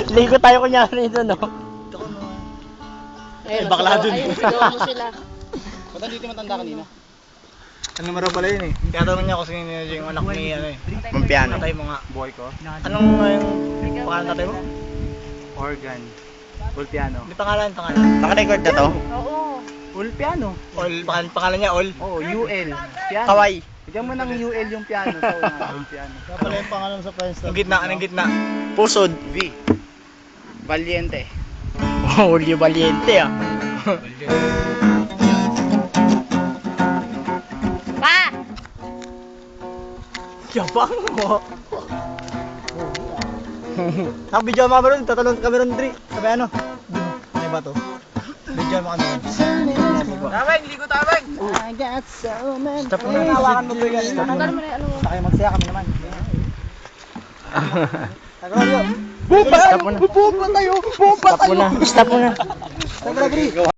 Ligo tayo kunyari doon, no? Ayun, bakla dun. ayun, sigawan mo sila. Ba't dito matanda kanina? Ano mo raw pala yun eh. Kaya tanong niya kung sino yung anak ni ano eh. Mampiano. Tatay mo nga. Buhay ko. Anong yung pangalan tatay mo? Organ. Ulpiano. Hindi pangalan. Naka-record na to? Oo. Ulpiano. Pangalan niya Ol. Oo, UL. Piano. Kaway. Bigyan mo ng UL yung piano sa una. Ulpiano. Kaya pala yung pangalan sa Friends. Ang gitna, anong gitna? Pusod. V. Valiente. Julio Valiente, ah. Pa! Yabang mo. Nakabidyo mo kami ron, tatalon kami ron, Dri. Sabi ano? Ano ba to? Bidyo mo kami ron. Tabang, ligo tabang! I got so many. Stop mo na, hawakan mo to yan. Tanggal mo na yung ano mo. Tayo magsaya kami naman. Tagalog. Stop mo na. Bumpa tayo! Bumpa Stop mo na. Stop mo na. Tagalog.